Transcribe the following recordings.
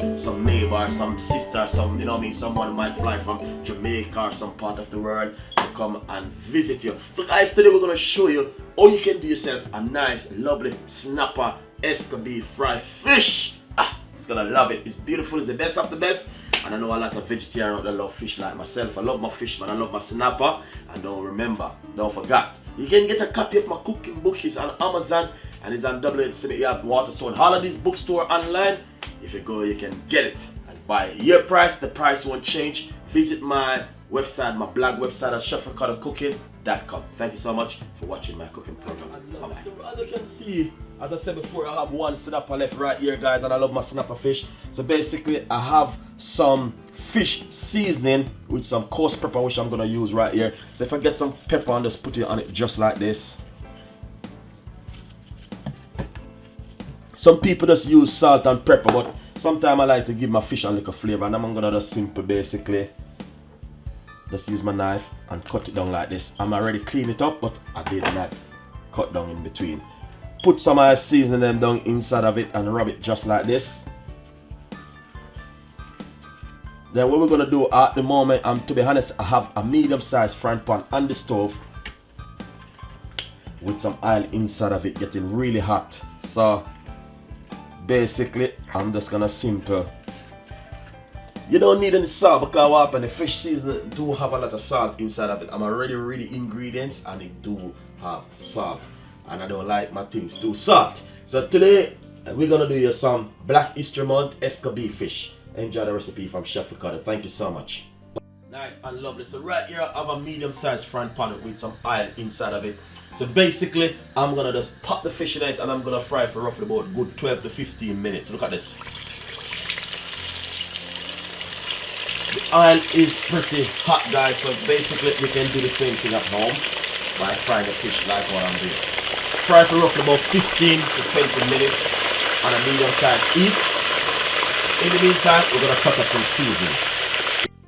or some neighbor, some sister, some, you know what I mean, someone might fly from Jamaica or some part of the world to come and visit you. So guys, today we're going to show you how you can do yourself a nice, lovely snapper Escovitch fried fish. It's gonna love it. It's beautiful. It's the best of the best. And I know a lot of vegetarians out there love fish like myself. I love my fish, man. I love my snapper. And don't forget, you can get a copy of my cooking book. It's on Amazon and it's on www. You have Waterstone Holidays bookstore online. If you go, you can get it and buy it. Your price, the price won't change. Visit my website, my blog website at chefricardocooking.com. Thank you so much for watching my cooking program. Bye-bye. So as you can see, as I said before, I have one snapper left right here, guys, and I love my snapper fish. So basically, I have some fish seasoning with some coarse pepper, which I'm gonna use right here. So if I get some pepper and just put it on it just like this. Some people just use salt and pepper, but sometimes I like to give my fish a little flavor, and I'm gonna just simply basically just use my knife and cut it down like this. I'm already clean it up, but I did not cut down in between. Put some of the seasoning them down inside of it and rub it just like this. Then what we're gonna do at the moment, to be honest, I have a medium-sized frying pan on the stove with some oil inside of it getting really hot. So basically, I'm just gonna simple. You don't need any salt because what happens, the fish seasoning do have a lot of salt inside of it. I'm already ready ingredients and it do have salt. And I don't like my things too salt. So today we're gonna do some black Eastermont Escovitch fish. Enjoy the recipe from Chef Ricardo. Thank you so much. Nice and lovely. So right here I have a medium-sized frying pan with some oil inside of it. So basically I'm gonna just pop the fish in it and I'm gonna fry for roughly about good 12 to 15 minutes. Look at this. The oil is pretty hot, guys. So basically you can do the same thing at home by frying the fish like what I'm doing. Fry for roughly about 15 to 20 minutes on a medium-sized heat. In the meantime, we're going to cut up some seasoning.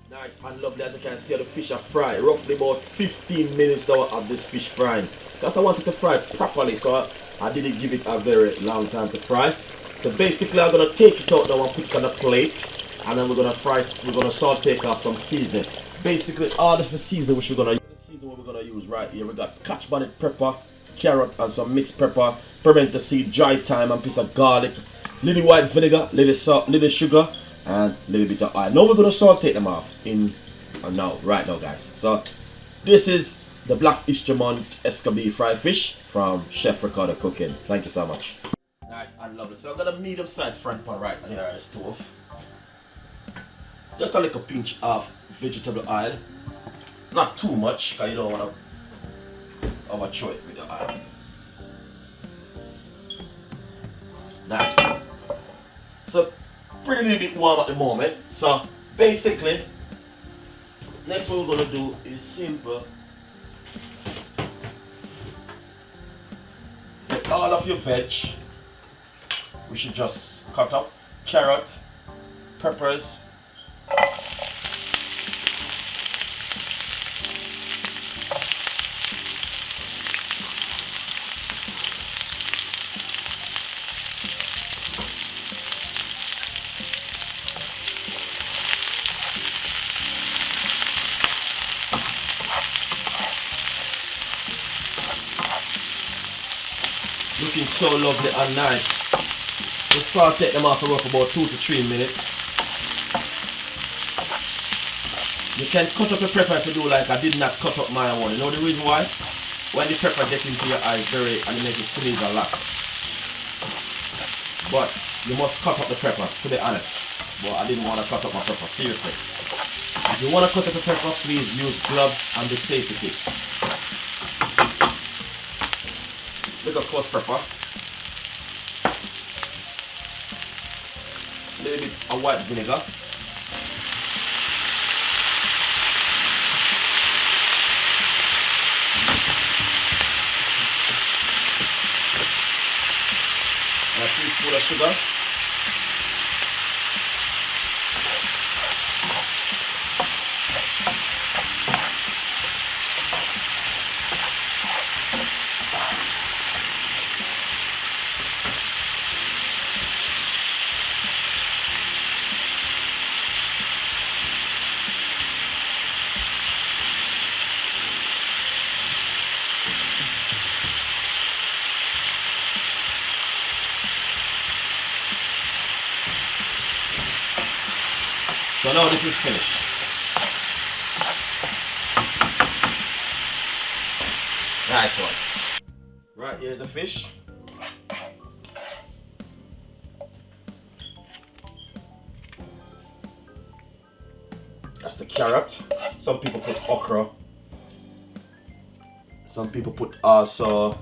Nice and lovely. As you can see, the fish are fried. Roughly about 15 minutes now of this fish frying. Because I wanted to fry it properly, so I didn't give it a very long time to fry. So basically, I'm going to take it out now and put it on a plate. And then we're going to saute off some seasoning. Basically, all this for seasoning which we're going to use. The seasoning we're going to use right here. We got scotch bonnet pepper, carrot and some mixed pepper, pimento seed, dry thyme and piece of garlic, little white vinegar, little salt, little sugar and a little bit of oil. Now we're going to saute them off right now, guys. So this is the black Eastermont Escovitch fried fish from Chef Ricardo Cooking. Thank you so much. Nice and lovely. So I've got a medium-sized frying pan right here on the stove. Just a little pinch of vegetable oil. Not too much because you don't want to overthrow it with the oil. Nice one. So pretty little bit warm at the moment. So basically, next what we're gonna do is simple. Get all of your veg. We should just cut up carrot, peppers. Looking so lovely and nice. Just saute them off for about 2 to 3 minutes. You can cut up the pepper if you do like I did not cut up my one. You know the reason why? When the pepper gets into your eyes and it makes you sneeze a lot. But you must cut up the pepper, to be honest. But I didn't want to cut up my pepper, seriously. If you want to cut up the pepper, please use gloves and the safety kit. Little coarse pepper, a little bit of white vinegar, and a teaspoon of sugar, So now this is finished. Nice one. Right, here's a fish. That's the carrot. Some people put okra. Some people put also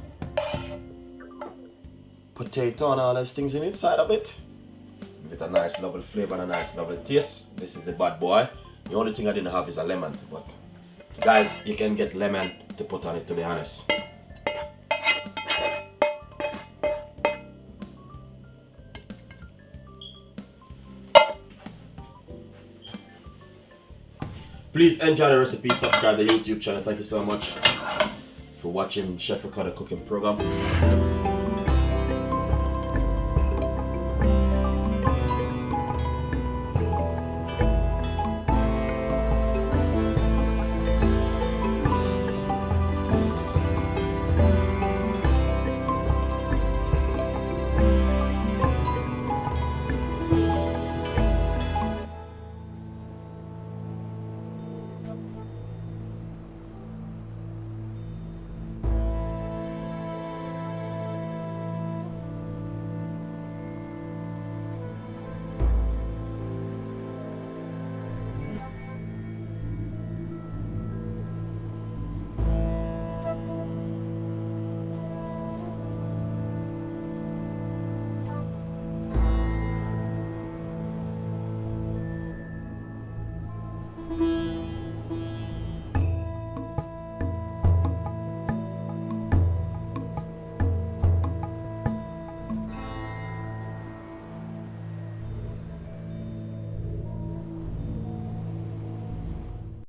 potato and all those things inside of it. Give it a nice lovely flavor and a nice lovely taste. This is the bad boy. The only thing I didn't have is a lemon, but guys, you can get lemon to put on it, to be honest. Please enjoy the recipe, subscribe to the YouTube channel. Thank you so much for watching Chef Ricardo cooking program.